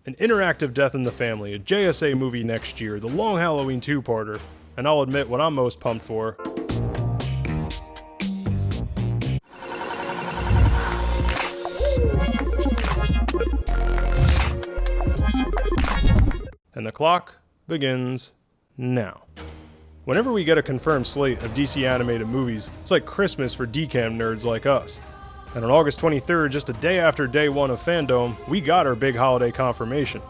an interactive Death in the Family, a JSA movie next year, the Long Halloween two-parter, and I'll admit what I'm most pumped for. And the clock begins now. Whenever we get a confirmed slate of DC animated movies, it's like Christmas for DCAM nerds like us. And on August 23rd, just a day after day one of Fandome, we got our big holiday confirmation.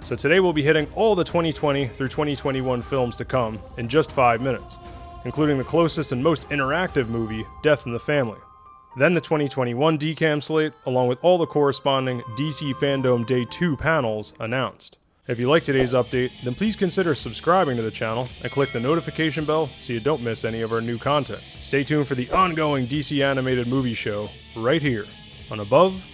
So today we'll be hitting all the 2020 through 2021 films to come in just 5 minutes, including the closest and most interactive movie, Death in the Family. Then the 2021 DCAM slate, along with all the corresponding DC Fandome Day 2 panels announced. If you like today's update, then please consider subscribing to the channel and click the notification bell so you don't miss any of our new content. Stay tuned for the ongoing DC animated movie show right here on Above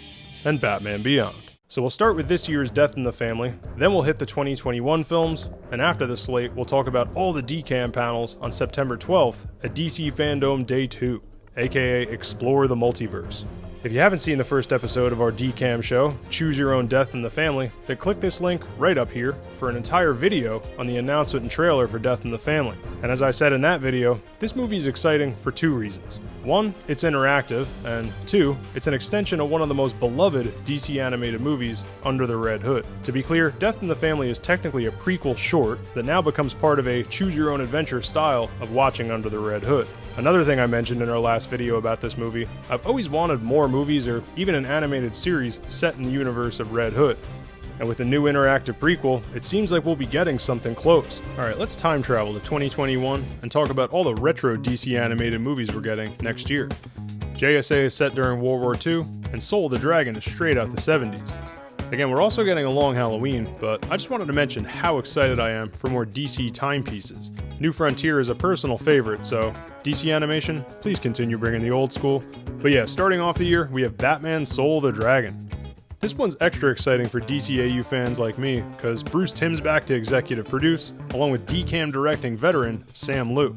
and Batman Beyond. So we'll start with this year's Death in the Family, then we'll hit the 2021 films, and after the slate we'll talk about all the DCAM panels on September 12th at DC Fandome Day 2, aka Explore the Multiverse. If you haven't seen the first episode of our DCAM show, Choose Your Own Death in the Family, then click this link right up here for an entire video on the announcement and trailer for Death in the Family. And as I said in that video, this movie is exciting for two reasons. One, it's interactive, and two, it's an extension of one of the most beloved DC animated movies, Under the Red Hood. To be clear, Death in the Family is technically a prequel short that now becomes part of a Choose Your Own Adventure style of watching Under the Red Hood. Another thing I mentioned in our last video about this movie, I've always wanted more movies or even an animated series set in the universe of Red Hood. And with a new interactive prequel, it seems like we'll be getting something close. Alright, let's time travel to 2021 and talk about all the retro DC animated movies we're getting next year. JSA is set during World War II, and Soul the Dragon is straight out the 70s. Again, we're also getting a Long Halloween, but I just wanted to mention how excited I am for more DC timepieces. New Frontier is a personal favorite, so DC Animation, please continue bringing the old school. But yeah, starting off the year, we have Batman Soul the Dragon. This one's extra exciting for DCAU fans like me, because Bruce Timm's back to executive produce, along with DCAM directing veteran Sam Liu,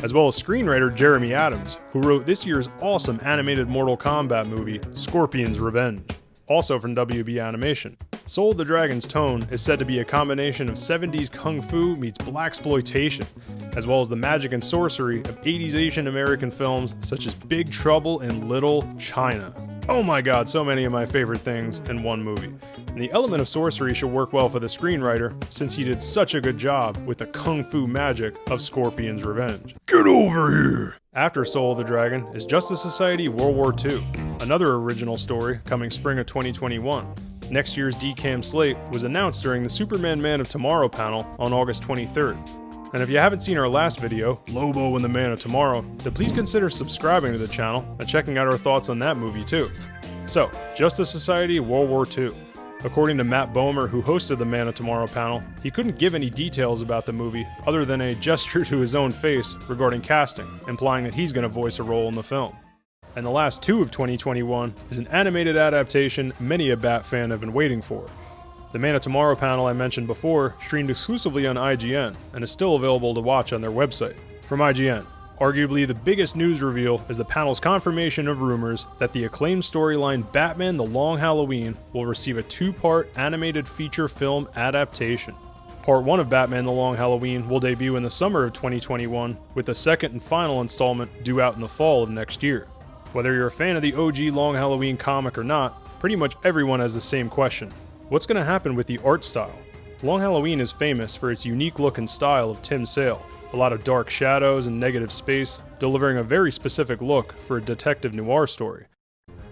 as well as screenwriter Jeremy Adams, who wrote this year's awesome animated Mortal Kombat movie, Scorpion's Revenge. Also from WB Animation. Soul the Dragon's tone is said to be a combination of 70s kung fu meets blaxploitation, as well as the magic and sorcery of 80s Asian American films such as Big Trouble in Little China. Oh my god, so many of my favorite things in one movie. And the element of sorcery should work well for the screenwriter, since he did such a good job with the kung fu magic of Scorpion's Revenge. Get over here! After Soul the Dragon is Justice Society World War II, another original story coming spring of 2021. Next year's DCAM slate was announced during the Superman Man of Tomorrow panel on August 23rd. And if you haven't seen our last video, Lobo and the Man of Tomorrow, then please consider subscribing to the channel and checking out our thoughts on that movie too. So, Justice Society World War II. According to Matt Bomer, who hosted the Man of Tomorrow panel, he couldn't give any details about the movie other than a gesture to his own face regarding casting, implying that he's going to voice a role in the film. And the last two of 2021 is an animated adaptation many a Bat fan have been waiting for. The Man of Tomorrow panel I mentioned before streamed exclusively on IGN and is still available to watch on their website. From IGN, arguably the biggest news reveal is the panel's confirmation of rumors that the acclaimed storyline Batman The Long Halloween will receive a two-part animated feature film adaptation. Part 1 of Batman The Long Halloween will debut in the summer of 2021, with the second and final installment due out in the fall of next year. Whether you're a fan of the OG Long Halloween comic or not, pretty much everyone has the same question. What's going to happen with the art style? Long Halloween is famous for its unique look and style of Tim Sale. A lot of dark shadows and negative space, delivering a very specific look for a detective noir story.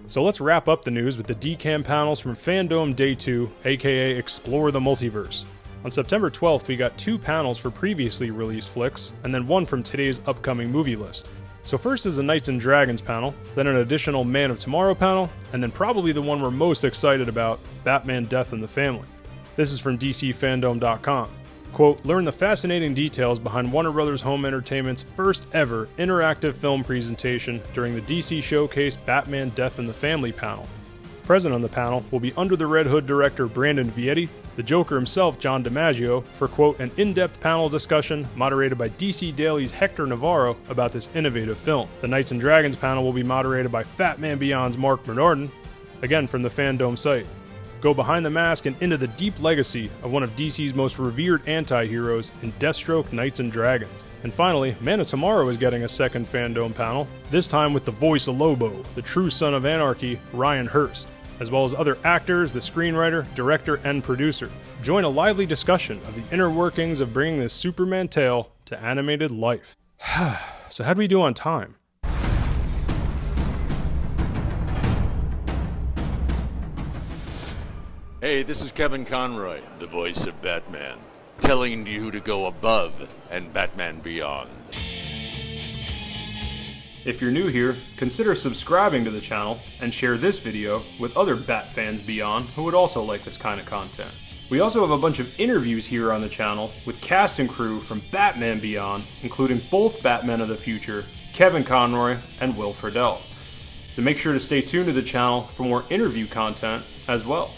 So let's wrap up the news with the DCAM panels from Fandome Day 2, aka Explore the Multiverse. On September 12th, we got 2 panels for previously released flicks, and then 1 from today's upcoming movie list. So first is a Knights and Dragons panel, then an additional Man of Tomorrow panel, and then probably the one we're most excited about, Batman Death in the Family. This is from DCFandome.com. Quote, learn the fascinating details behind Warner Bros. Home Entertainment's first ever interactive film presentation during the DC Showcase Batman Death in the Family panel. Present on the panel will be Under the Red Hood director Brandon Vietti, the Joker himself John DiMaggio, for quote, an in-depth panel discussion moderated by DC Daily's Hector Navarro about this innovative film. The Knights and Dragons panel will be moderated by Fat Man Beyond's Mark Bernardin, again from the Fandome site. go behind the mask and into the deep legacy of one of DC's most revered anti-heroes in Deathstroke, Knights and Dragons. And finally, Man of Tomorrow is getting a second Fandome panel, this time with the voice of Lobo, the true son of anarchy, Ryan Hurst, as well as other actors, the screenwriter, director, and producer. Join a lively discussion of the inner workings of bringing this Superman tale to animated life. So how'd we do on time? Hey, this is Kevin Conroy, the voice of Batman, telling you to go above and Batman Beyond. If you're new here, consider subscribing to the channel and share this video with other Bat fans beyond who would also like this kind of content. We also have a bunch of interviews here on the channel with cast and crew from Batman Beyond, including both Batmen of the future, Kevin Conroy and Will Friedle. So make sure to stay tuned to the channel for more interview content as well.